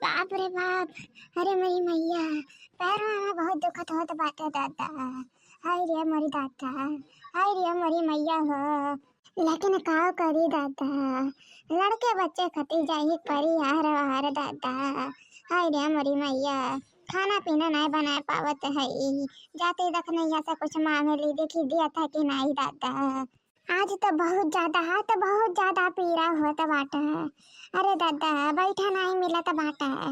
बाप रे बाप। अरे मेरी मैया, पैर में बहुत दुखत होत बाटे दादा। हाय रे मोरी दादा, हाय रे मोरी मैया हो। लेकिन का करी दादा, लड़के बच्चे खातिर जाही परी यार दादा। हाय रे मोरी मैया, खाना पीना नहीं बना पावत है। जाते तक नहीं ऐसा कुछ मांगे ली देखी दिया था कि नहीं दादा। आज तो बहुत ज्यादा पीड़ा होता बाटा है। अरे दादा, बैठा नहीं मिला तो बाटा है,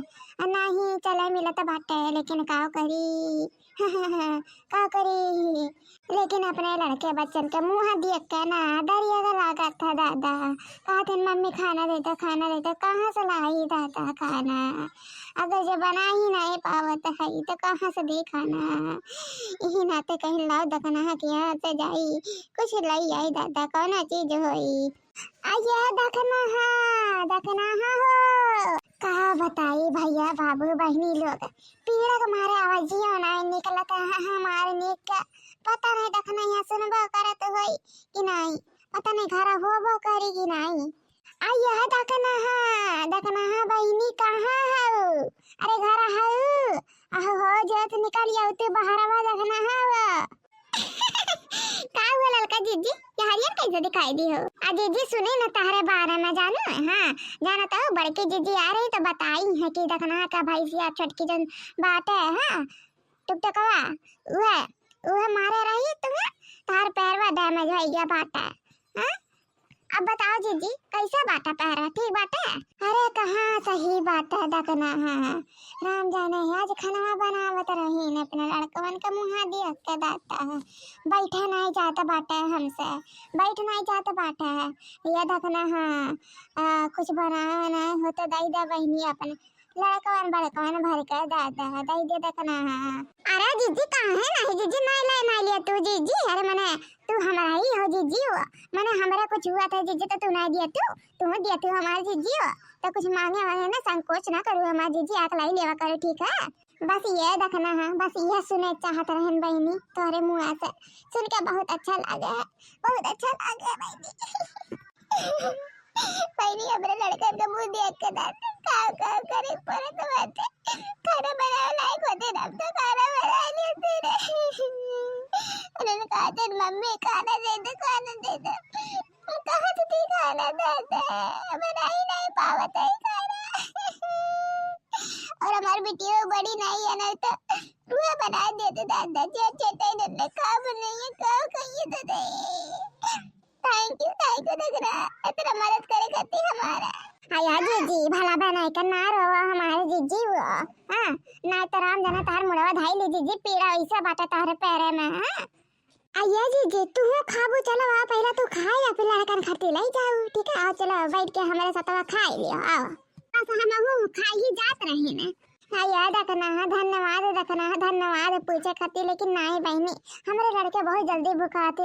नहीं चले मिला तो बाटा है, लेकिन का करी का करी। लेकिन अपने लड़के बच्चन के मुंह देख के ना दरिया का लागत था दादा। कहते मम्मी खाना देते कहाँ से लाई दादा खाना। अगर जो बना ही नहीं पावत है तो कहाँ से दे खाना। यही नाते कहीं लाओ दखना है कि यहाँ से जाई कुछ लाई आई दादा, कौन चीज होई आइए दखना है हो। कहा बताई भैया बाबू बहनी लोग, पीड़ा के मारे आवाजियों नहीं निकलता है हमारे नेक का। पता नहीं दखना यहाँ सुनबो करत होई कि नहीं, पता नहीं घर होबो करी कि नहीं। आइए दखना है बहनी कहाँ हो। अरे घर हो आहो हो जोत निकल आउते बाहरवा दखना है। का हुआ ललका जीजी, ये हरियर कैसे दिखाई दी हो। आ जीजी सुने न तारे बारे में जानो। हाँ जाना तो बड़की जीजी आ रही तो बताई है कि दखना का भैंसिया छोटकी जन बात है। हाँ टुकटकवा वह मारे रही तुम्हें, तार पैरवा डैमेज हो गया बाटा। हाँ अब बताओ जीजी कैसा बाटा पैर ठीक बाटा। अरे कहाँ सही बाटा दखना है। राम जाने आज खाना बनावत रही ने अपने लड़कवन के मुँह दिया के दाता है। बैठा नहीं जाता बाटा है हमसे, बैठ नहीं जाता बाटा है। ये दखना है कुछ बनाया नहीं हो तो दई दे बहनी अपने लड़कवन बड़कवन भर के दादा है दई दे दखना है। अरे जीजी कहाँ है नहीं जीजी नहीं लिया तू जीजी। अरे मने तू हमारा ही हो जीजी हो, मने हमारा कुछ हुआ था जीजी तो तू नहीं दिया तू दिया तू हमारे जीजी हो तो कुछ मांगे वाले ना संकोच ना करो हमारे जीजी अकलाई लेवा करो ठीक है। बस ये देखना है, बस ये सुने चाहत रहन बहनी तोरे मुँह से सुन के बहुत अच्छा लगे है, बहुत अच्छा लगे बहनी। बहनी अपने लड़के के मुँह देख के दादा का करे पर तो बात खाना बनाने लायक होते ना तो खाना बना लेते रे। उन्होंने कहा था मम्मी खाना दे दो कहाँ से थी खाना दादा, बना ही नहीं पावत है खाना। और हमारी बेटी बड़ी नहीं है ना तो वो बना देते दादा जो चेता ही कब नहीं है कब कहिए तो दे। थैंक यू देखना इतना मदद करे करती हमारा। आया जीजी भला बनाई कर ना रो हमारे जीजी वो। हाँ ना तो राम जाना तार मुड़वा धाई ली जीजी पीड़ा ऐसा बाटा तारे पैरे में। हाँ आइए जीजी तू खाबू चलो आ पहला तू खाए या फिर लड़कन खाती ले जाओ ठीक है। आओ चलो बैठ के हमारे साथ खा लियो आओ। बस हम खाई ही जात रही ना। आइए धन्यवाद पूछे खाती लेकिन नहीं बहनी हमारे लड़के बहुत जल्दी भूखाते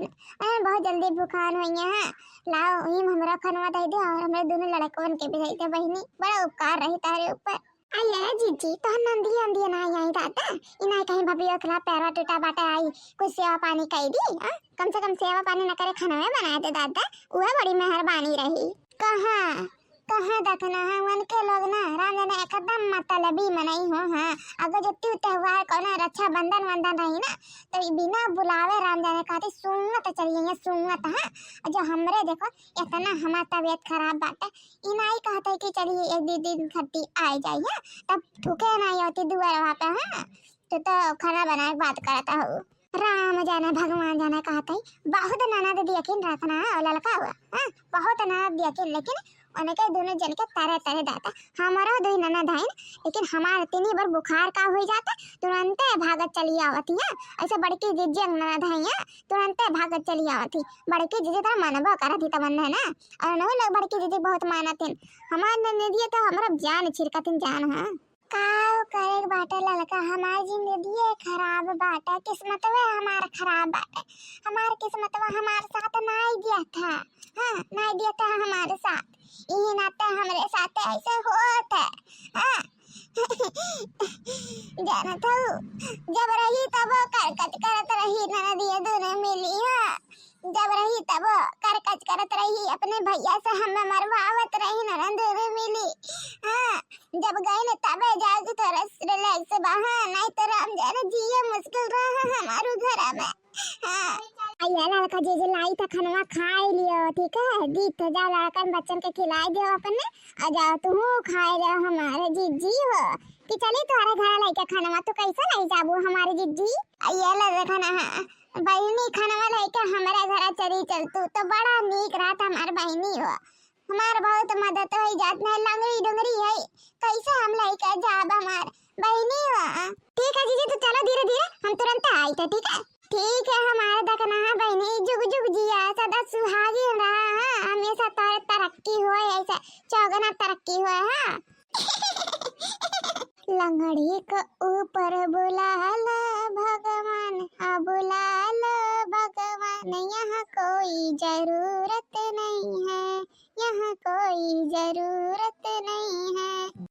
बहुत जल्दी भूखान हुई है। लाओ हिम हमरा खनवा दे दे और हमारे दोनों लड़कों के भी दे दे बहनी, बड़ा उपकार रही तारे ऊपर। आइए जीजी तो नंदी ना आई दादा इना कहीं भबियो खिला पैरा टूटा बाटा आई कुछ सेवा पानी कही दी। कम से कम सेवा पानी न करे खाना में बनाए दे दादा, वह बड़ी मेहरबानी रही। कहाँ दखना है वन के लोग ना राम जाने एकदम मतलबी मनाई हो। हाँ अगर जो त्यू त्योहार को ना रक्षा बंधन रही ना तो बिना बुलावे राम जाने कहते सुंगत चलिए सुंगत। हाँ जो हमरे देखो इतना हमारा तबीयत खराब बाटे इना ही कहते कि चलिए एक दो दिन खट्टी आ जाइए तब थूके नहीं होती दुआर वहाँ पे। हाँ तो खाना बनाए बात करता हूँ राम जाने भगवान जाने कहते बहुत ननद यकीन रखना है और लड़का हुआ। हाँ बहुत ननद यकीन लेकिन उनके दोनों जन के तरह दाता हमारा दो ननद है लेकिन हमारे तीन बार बुखार का हो जाता तुरंत भागत चली आवती है। ऐसे बड़की जीजी ननद है तुरंत भागत चली आवती बड़की जीजी तो मनबो करती तमन्ना ना और नहीं लोग बड़की जीजी बहुत मानती हमारे ननदिया तो हमारा जान छिड़कती जान। हाँ काव करे बाटा लड़का हमारी जिंदगी खराब बाटा किस्मत में हमारा खराब बाटा हमारा किस्मत में हमारे साथ नहीं दिया था। हाँ नहीं दिया था हमारे साथ यही नाते हमारे साथ ऐसे होता है। हाँ जाना था जब रही तब करकच करत रही ननदिया दोनों मिली। हाँ जब रही तब करकच करत रही अपने भैया से हमें मरवावत रही ननद दोनों मिली। हाँ जब गए न तबे जाके थोड़ा रिलैक्स बहा, नहीं तो हम जाने जिए मुश्किल रहा हमारू घर में। हाँ आइया लड़का जे लाई था खाना खाए लियो, ठीक है दी तो जा लड़का बच्चन के खिलाए दियो अपन ने, आ जाओ तू खाए ले हमारे जीजी हो कि चले तुम्हारे घर लाइके खाना तो कैसा नहीं जाबू हमारे जीजी। आइया लड़का खाना बहनी खाना लाइके हमारे घर चली चल, तू तो बड़ा नीक रात हमार बहनी हो, हमार बहुत मदद हो जात नहीं लंगड़ी डुंगरी है, कैसे हम लाइके जाब हमार बहनी हो। ठीक है जीजी तो चलो धीरे धीरे हम तुरंत आई थे, ठीक है ठीक है हमारा दकना बहनी जुग जुग जिया सदा सुहागी रहा, हमेशा तरक्की हो ऐसा चौगना तरक्की हो। हाँ लंगड़ी को ऊपर बुला लो भगवान, हाँ बुला लो भगवान, यहाँ कोई जरूरत नहीं है, यहाँ कोई जरूरत नहीं है।